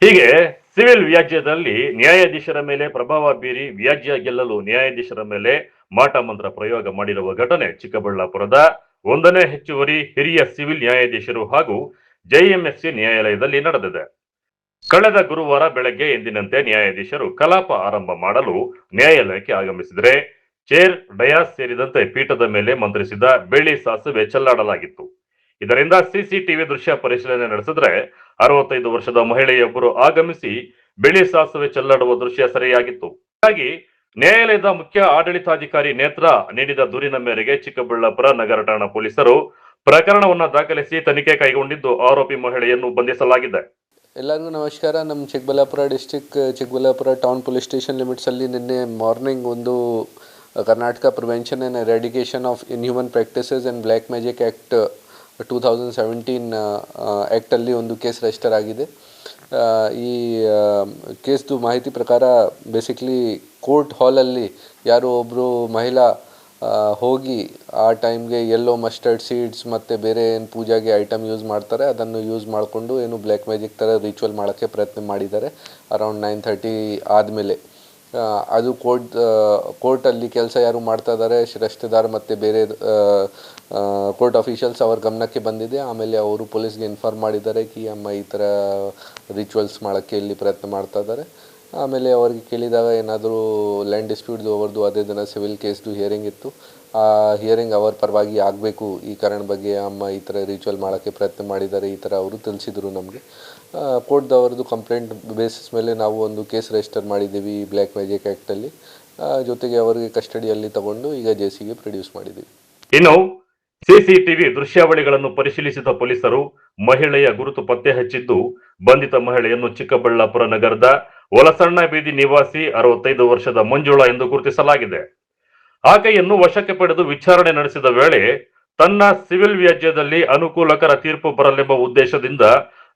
ಹೀಗೆ ಸಿವಿಲ್ ವ್ಯಾಜ್ಯದಲ್ಲಿ ನ್ಯಾಯಾಧೀಶರ ಮೇಲೆ ಪ್ರಭಾವ ಬೀರಿ ವ್ಯಾಜ್ಯ ಗೆಲ್ಲಲು ನ್ಯಾಯಾಧೀಶರ ಮೇಲೆ ಮಾಟ ಮಂತ್ರ ಪ್ರಯೋಗ ಮಾಡಿರುವ ಘಟನೆ ಚಿಕ್ಕಬಳ್ಳಾಪುರದ 1ನೇ ಹೆಚ್ಚುವರಿ ಹಿರಿಯ ಸಿವಿಲ್ ನ್ಯಾಯಾಧೀಶರು ಹಾಗೂ ಜೆಎಂಎಫ್ಸಿ ನ್ಯಾಯಾಲಯದಲ್ಲಿ ನಡೆದಿದೆ. ಕಳೆದ ಗುರುವಾರ ಬೆಳಗ್ಗೆ ಎಂದಿನಂತೆ ನ್ಯಾಯಾಧೀಶರು ಕಲಾಪ ಆರಂಭ ಮಾಡಲು ನ್ಯಾಯಾಲಯಕ್ಕೆ ಆಗಮಿಸಿದರೆ ಚೇರ್, ಡಯಾಸ್ ಸೇರಿದಂತೆ ಪೀಠದ ಮೇಲೆ ಮಂತ್ರಿಸಿದ ಬೆಳ್ಳಿ ಸಾಸುವೆ ಚೆಲ್ಲಾಡಲಾಗಿತ್ತು. ಇದರಿಂದ ಸಿಸಿಟಿವಿ ದೃಶ್ಯ ಪರಿಶೀಲನೆ ನಡೆಸಿದ್ರೆ 65 ವರ್ಷದ ಮಹಿಳೆಯೊಬ್ಬರು ಆಗಮಿಸಿ ಬೆಳ್ಳಿ ಸಾಸುವೆ ಚೆಲ್ಲಾಡುವ ದೃಶ್ಯ ಸೆರೆಯಾಗಿತ್ತು. ಹಾಗಾಗಿ ನ್ಯಾಯಾಲಯದ ಮುಖ್ಯ ಆಡಳಿತಾಧಿಕಾರಿ ನೇತ್ರ ನೀಡಿದ ದೂರಿನ ಮೇರೆಗೆ ಚಿಕ್ಕಬಳ್ಳಾಪುರ ನಗರ ಠಾಣಾ ಪೊಲೀಸರು ಪ್ರಕರಣವನ್ನು ದಾಖಲಿಸಿ ತನಿಖೆ ಕೈಗೊಂಡಿದ್ದು ಆರೋಪಿ ಮಹಿಳೆಯನ್ನು ಬಂಧಿಸಲಾಗಿದೆ. ಎಲ್ಲರಿಗೂ ನಮಸ್ಕಾರ. ನಮ್ಮ Chikkaballapur district Chikkaballapur town police station ಲಿಮಿಟ್ಸಲ್ಲಿ ನಿನ್ನೆ ಮಾರ್ನಿಂಗ್ ಒಂದು Karnataka prevention and eradication of inhuman practices and black magic act 2017 ಆ್ಯಕ್ಟಲ್ಲಿ ಒಂದು ಕೇಸ್ ರಿಜಿಸ್ಟರ್ ಆಗಿದೆ. ಈ ಕೇಸ್ದು ಮಾಹಿತಿ ಪ್ರಕಾರ ಬೇಸಿಕ್ಲಿ ಕೋರ್ಟ್ ಹಾಲಲ್ಲಿ ಯಾರೋ ಒಬ್ಬರು ಮಹಿಳಾ ಹೋಗಿ ಆ ಟೈಮ್ಗೆ ಯೆಲ್ಲೋ ಮಸ್ಟರ್ಡ್ ಸೀಡ್ಸ್ ಮತ್ತು ಬೇರೆ ಏನು ಪೂಜೆಗೆ ಐಟಮ್ ಯೂಸ್ ಮಾಡ್ತಾರೆ ಅದನ್ನು ಯೂಸ್ ಮಾಡಿಕೊಂಡು ಏನು ಬ್ಲ್ಯಾಕ್ ಮ್ಯಾಜಿಕ್ ಥರ ರಿಚುವಲ್ ಮಾಡೋಕ್ಕೆ ಪ್ರಯತ್ನ ಮಾಡಿದ್ದಾರೆ. ಅರೌಂಡ್ 9:30 ಆದಮೇಲೆ ಅದು ಕೋರ್ಟಲ್ಲಿ ಕೆಲಸ ಯಾರು ಮಾಡ್ತಾ ಇದ್ದಾರೆ ಶಿರಸ್ತೆದಾರ್ ಮತ್ತು ಬೇರೆ ಕೋರ್ಟ್ ಅಫಿಷಿಯಲ್ಸ್ ಅವ್ರ ಗಮನಕ್ಕೆ ಬಂದಿದೆ. ಆಮೇಲೆ ಅವರು ಪೊಲೀಸ್ಗೆ ಇನ್ಫಾರ್ಮ್ ಮಾಡಿದ್ದಾರೆ ಕಿ ಅಮ್ಮ ಈ ಥರ ರಿಚುವಲ್ಸ್ ಮಾಡೋಕ್ಕೆ ಇಲ್ಲಿ ಪ್ರಯತ್ನ ಮಾಡ್ತಾ ಇದ್ದಾರೆ. ಆಮೇಲೆ ಅವ್ರಿಗೆ ಕೇಳಿದಾಗ ಏನಾದರೂ ಲ್ಯಾಂಡ್ ಡಿಸ್ಪ್ಯೂಟ್ದು ಅವ್ರದ್ದು ಅದೇ ದಿನ ಸಿವಿಲ್ ಕೇಸ್ದು ಹಿಯರಿಂಗ್ ಇತ್ತು. ಆ ಹಿಯರಿಂಗ್ ಅವರ ಪರವಾಗಿ ಆಗಬೇಕು, ಈ ಕಾರಣ ಬಗ್ಗೆ ಅಮ್ಮ ಈ ಥರ ರಿಚುವಲ್ ಮಾಡೋಕ್ಕೆ ಪ್ರಯತ್ನ ಮಾಡಿದ್ದಾರೆ ಈ ಥರ ಅವರು ತಿಳಿಸಿದರು ನಮಗೆ. ಕೋರ್ಟ್ದವ್ರದ್ದು ಕಂಪ್ಲೇಂಟ್ ಬೇಸಿಸ್ ಮೇಲೆ ನಾವು ಒಂದು ಕೇಸ್ ರಿಜಿಸ್ಟರ್ ಮಾಡಿದ್ದೀವಿ ಬ್ಲ್ಯಾಕ್ ಮ್ಯಾಜಿಕ್ ಆ್ಯಕ್ಟಲ್ಲಿ. ಜೊತೆಗೆ ಅವರಿಗೆ ಕಸ್ಟಡಿಯಲ್ಲಿ ತಗೊಂಡು ಈಗ ಜೆಸಿಗೆ ಪ್ರೊಡ್ಯೂಸ್ ಮಾಡಿದ್ದೀವಿ. ಇನ್ನು ಸಿಸಿಟಿವಿ ದೃಶ್ಯಾವಳಿಗಳನ್ನು ಪರಿಶೀಲಿಸಿದ ಪೊಲೀಸರು ಮಹಿಳೆಯ ಗುರುತು ಪತ್ತೆ ಹಚ್ಚಿದ್ದು ಬಂಧಿತ ಮಹಿಳೆಯನ್ನು ಚಿಕ್ಕಬಳ್ಳಾಪುರ ನಗರದ ಒಲಸಣ್ಣ ಬೀದಿ ನಿವಾಸಿ 65 ವರ್ಷದ ಮಂಜುಳಾ ಎಂದು ಗುರುತಿಸಲಾಗಿದೆ. ಆಕೆಯನ್ನು ವಶಕ್ಕೆ ಪಡೆದು ವಿಚಾರಣೆ ನಡೆಸಿದ ವೇಳೆ ತನ್ನ ಸಿವಿಲ್ ವ್ಯಾಜ್ಯದಲ್ಲಿ ಅನುಕೂಲಕರ ತೀರ್ಪು ಬರಲೆಂಬ ಉದ್ದೇಶದಿಂದ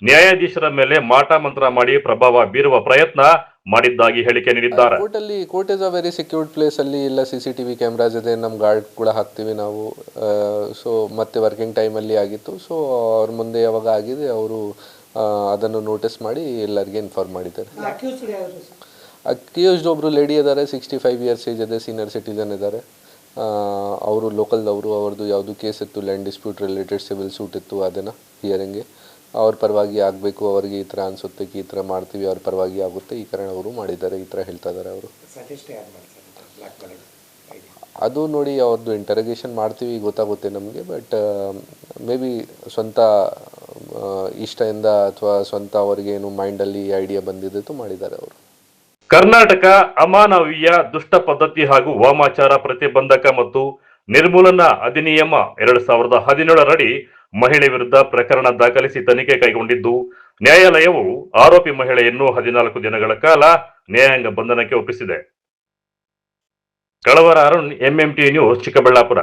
ನ್ಯಾಯಾಧೀಶರ ಮೇಲೆ ಮಾಟ ಮಂತ್ರ ಮಾಡಿ ಪ್ರಭಾವ ಬೀರುವ ಪ್ರಯತ್ನ ಮಾಡಿದ್ದಾಗಿ ಹೇಳಿಕೆ ನೀಡಿದ್ದಾರೆ. Court is a very secured place. ಅಲ್ಲಿ ಎಲ್ಲ CCTV ಕ್ಯಾಮ್ರಾಸ್ ಇದೆ, ನಮ್ಮ ಗಾರ್ಡ್ ಕೂಡ ಹಾಕ್ತೀವಿ ನಾವು. ಸೊ ಮತ್ತೆ ವರ್ಕಿಂಗ್ ಟೈಮಲ್ಲಿ ಆಗಿತ್ತು. ಸೊ ಅವ್ರ ಮುಂದೆ ಯಾವಾಗ ಆಗಿದೆ ಅವರು ಅದನ್ನು ನೋಟಿಸ್ ಮಾಡಿ ಎಲ್ಲರಿಗೆ ಇನ್ಫಾರ್ಮ್ ಮಾಡಿದ್ದಾರೆ. ಅಕ್ಯೂಸ್ಡ್ ಒಬ್ಬರು ಲೇಡಿ ಇದ್ದಾರೆ, 65 ಇಯರ್ಸ್ ಏಜ್ ಇದೆ, ಸೀನಿಯರ್ ಸಿಟಿಸನ್ ಇದ್ದಾರೆ. ಅವರು ಲೋಕಲ್ದವರು. ಅವ್ರದ್ದು ಯಾವುದು ಕೇಸ್ ಇತ್ತು, land dispute related civil suit ಇತ್ತು, ಅದನ್ನು ಹಿಯರಿಂಗ್ಗೆ ಅವ್ರ ಪರವಾಗಿ ಆಗಬೇಕು, ಅವರಿಗೆ ಈ ಥರ ಅನಿಸುತ್ತೆ ಈ ಥರ ಮಾಡ್ತೀವಿ ಅವ್ರ ಪರವಾಗಿ ಆಗುತ್ತೆ, ಈ ಕಾರಣ ಅವರು ಮಾಡಿದ್ದಾರೆ, ಈ ಥರ ಹೇಳ್ತಾ ಇದ್ದಾರೆ ಅವರು. ಅದು ನೋಡಿ ಅವ್ರದ್ದು ಇಂಟರೋಗೇಷನ್ ಮಾಡ್ತೀವಿ, ಗೊತ್ತಾಗುತ್ತೆ ನಮಗೆ. ಬಟ್ ಮೇ ಬಿ ಸ್ವಂತ ಇಷ್ಟದಿಂದ ಅಥವಾ ಸ್ವಂತ ಅವರಿಗೆ ಏನು ಮೈಂಡಲ್ಲಿ ಐಡಿಯಾ ಬಂದಿದ್ದು ಮಾಡಿದ್ದಾರೆ ಅವರು. ಕರ್ನಾಟಕ ಅಮಾನವೀಯ ದುಷ್ಟ ಪದ್ಧತಿ ಹಾಗೂ ವಾಮಾಚಾರ ಪ್ರತಿಬಂಧಕ ಮತ್ತು ನಿರ್ಮೂಲನಾ ಅಧಿನಿಯಮ 2017 ಅಡಿ ಮಹಿಳೆ ವಿರುದ್ಧ ಪ್ರಕರಣ ದಾಖಲಿಸಿ ತನಿಖೆ ಕೈಗೊಂಡಿದ್ದು ನ್ಯಾಯಾಲಯವು ಆರೋಪಿ ಮಹಿಳೆಯನ್ನು 14 ದಿನಗಳ ಕಾಲ ನ್ಯಾಯಾಂಗ ಬಂಧನಕ್ಕೆ ಒಪ್ಪಿಸಿದೆ. ಕಳವರ ಅರುಣ್, MMT ನ್ಯೂಸ್, ಚಿಕ್ಕಬಳ್ಳಾಪುರ.